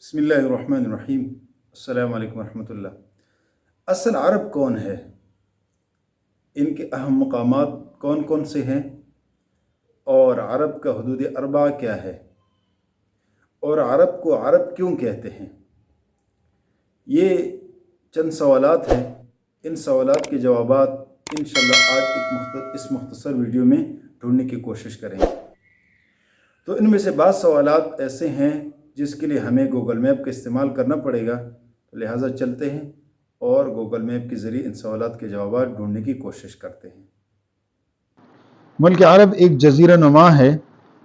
बिस्मिल्लाहिर्रहमानिर्रहीम। अस्सलामु अलैकुम रहमतुल्लाह। असल अरब कौन है, इनके अहम मकामात कौन कौन से हैं, और अरब का हुदूद अरबा क्या है, और अरब को अरब क्यों कहते हैं, ये चंद सवालात हैं। इन सवालात के जवाबात इंशाअल्लाह आज इस मुख्तसर वीडियो में ढूंढने की कोशिश करेंगे। तो इनमें से बाद सवालात ऐसे हैं जिसके लिए हमें गूगल मैप का इस्तेमाल करना पड़ेगा, तो लिहाजा चलते हैं और गूगल मैप के ज़रिए इन सवालात के जवाब ढूंढने की कोशिश करते हैं। मुल्क अरब एक जज़ीरा नुमा है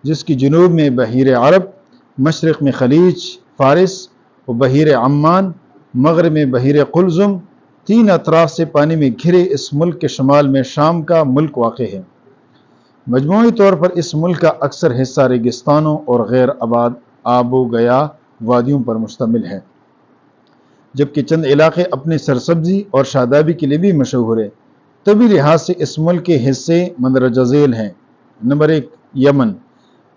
जिसकी जुनूब में बहीर अरब, मशरक़ में खलीज फ़ारिस और बहीर अम्मान, मग़रिब में बहीर कुलज़ुम, तीन अतराफ़ से पानी में घिरे इस मुल्क के शुमाल में शाम का मुल्क वाक़ है। मजमूई तौर पर इस मुल्क का अक्सर हिस्सा रेगिस्तानों और गैर आबाद आबो गया वादियों पर मुश्तमिल है, जबकि चंद इलाके अपनी सरसब्जी और शादाबी के लिए भी मशहूर है। तभी लिहाज से इस मुल्क के हिस्से मंदरजा झेल हैं। Number 1, Yemen.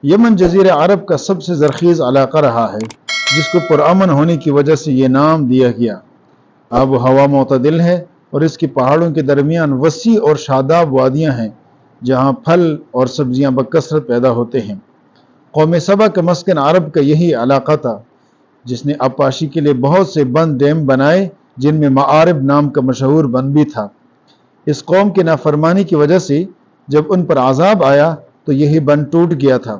यमन जज़ीरा अरब का सबसे ज़रख़ीज़ इलाका रहा है, जिसको पुरअमन होने की वजह से ये नाम दिया गया। आब हवा मोतदिल है और इसके पहाड़ों के दरमियान वसी और शादाब वादियाँ हैं, जहाँ फल और सब्जियाँ बकसरत पैदा होते हैं। कौम सबा का मस्कन अरब का यही इलाका था, जिसने आबपाशी के लिए बहुत से बंद डैम बनाए, जिनमें माआरिब नाम का मशहूर बंद भी था। इस कौम की नाफरमानी की वजह से जब उन पर आज़ाब आया तो यही बंद टूट गया था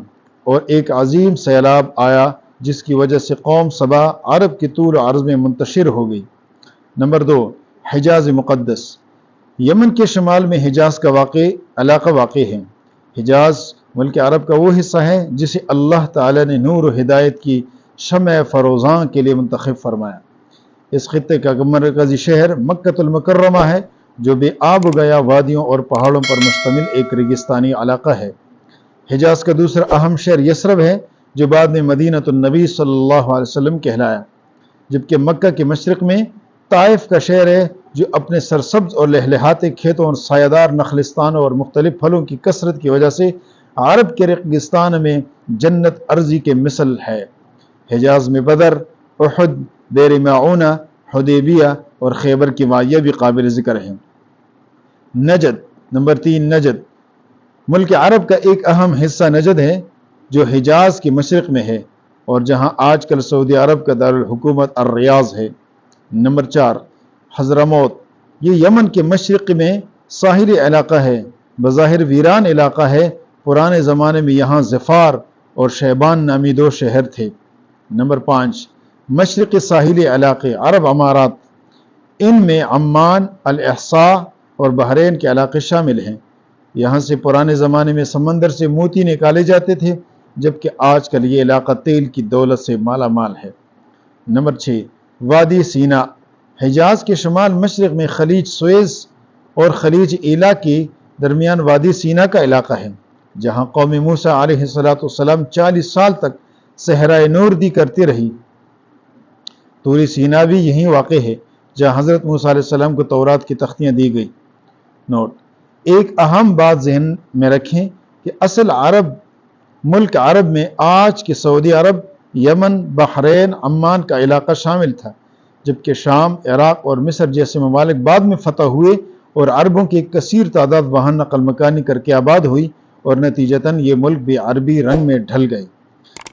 और एक अजीम सैलाब आया, जिसकी वजह से कौम सबा अरब के तूल अर्ज़ में मुंतशिर हो गई। नंबर 2, हिजाज मुक़द्दस। यमन के शुमाल में हिजाज का इलाका वाक़े है। हिजाज मुल्क अरब का वो हिस्सा है जिसे अल्लाह ताला ने नूर और हिदायत की शम्अ फ़रोज़ां के लिए मुंतखब फरमाया। इस खित्ते का मरकज़ी शहर मक्कतुल मुकर्रमा है, जो बेआब गया वादियों और पहाड़ों पर मुश्तमिल एक रेगिस्तानी इलाका है। हिजाज का दूसरा अहम शहर यसरब है, जो बाद में मदीनतुन नबी सल्लल्लाहु अलैहि वसल्लम कहलाया, जबकि मक्का के मशरक़ में ताइफ का शहर है, जो अपने सरसब्ज और लहलहाते खेतों और सायादार नखलिस्तानों और मुख्तलिफ फलों की कसरत की वजह से अरब के रेगिस्तान में जन्नत अर्जी के मिसल है। हिजाज में बदर, उहुद, देर माऊना, हुदैबिया और खैबर की वादिया भी काबिल ज़िक्र हैं। नजद। Number 3, Najd. मुल्क अरब का एक अहम हिस्सा नजद है, जो हिजाज के मशरक़ में है और जहाँ आजकल सऊदी अरब का दारुल हुकूमत अर-रियाज़ है। नंबर 4, हज़रमौत। ये यमन के मशरक़ में साहिली इलाका है, बज़ाहिर वीरान इलाका है। पुराने ज़माने में यहाँ ज़फ़ार और शैबान नामी दो शहर थे। नंबर 5, मशरक़ साहिली इलाके अरब अमारात। इनमें अम्मान, अल-अहसा और बहरैन के इलाके शामिल हैं। यहाँ से पुराने ज़माने में समंदर से मोती निकाले जाते थे, जबकि आजकल ये इलाका तेल की दौलत से माला माल है। नंबर 6, वादी सीना। हिजाज के शुमाल मशरक़ में खलीज सुएज़ और खलीज ईला के दरमियान वादी सीना का इलाका है, जहाँ कौम मूसा अलैहिस्सलाम 40 साल तक सहराए नूर दी करती रही। तूरी सीना भी यहीं वाक़ है, जहाँ हज़रत मूसा अलैहिस्सलाम को तौरात की तख्तियाँ दी गई। नोट: एक अहम बात ज़हन में रखें कि असल अरब मुल्क अरब में आज के सऊदी अरब, यमन, बहरैन, अम्मान का इलाका शामिल था, जबकि शाम, इराक़ और मिस्र जैसे ममालिक बाद में फ़तह हुए और अरबों की एक कसीर तादाद वहाँ नकल मकानी करके आबाद हुई और नतीजतन ये मुल्क बेअरबी रंग में ढल गए।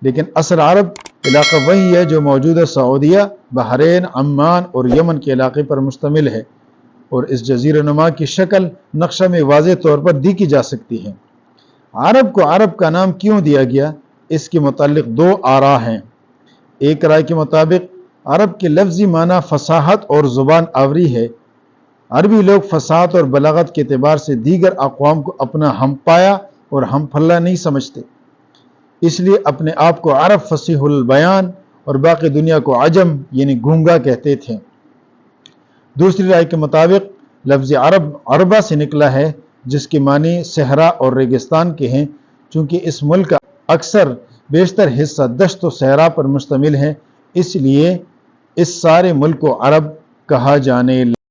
लेकिन असल अरब इलाका वही है जो मौजूदा सऊदिया, बहरैन, अम्मान और यमन के इलाके पर मुश्तमिल है, और इस जज़ीरा नुमा की शक्ल नक्शा में वाज़ेह तौर पर देखी जा सकती है। अरब को अरब का नाम क्यों दिया गया, इसके मुताल्लिक़ दो आरा हैं। एक राय के मुताबिक अरब के लफ्ज़ी माना फसाहत और ज़ुबान आवरी है। अरबी लोग फसाहत और बलागत के एतबार से दीगर अक़वाम को अपना हम पाया और हम फल्ला नहीं समझते, इसलिए अपने आप को अरब फसीहुल बयान और बाकी दुनिया को अजम यानी गूंगा कहते थे। दूसरी राय के मुताबिक लफ्ज़ अरब अरबा से निकला है, जिसके मानी सहरा और रेगिस्तान के हैं। चूँकि इस मुल्क का अक्सर बेशतर हिस्सा दश्त व सहरा पर मुश्तमिल है, इसलिए इस सारे मुल्क को अरब कहा जाने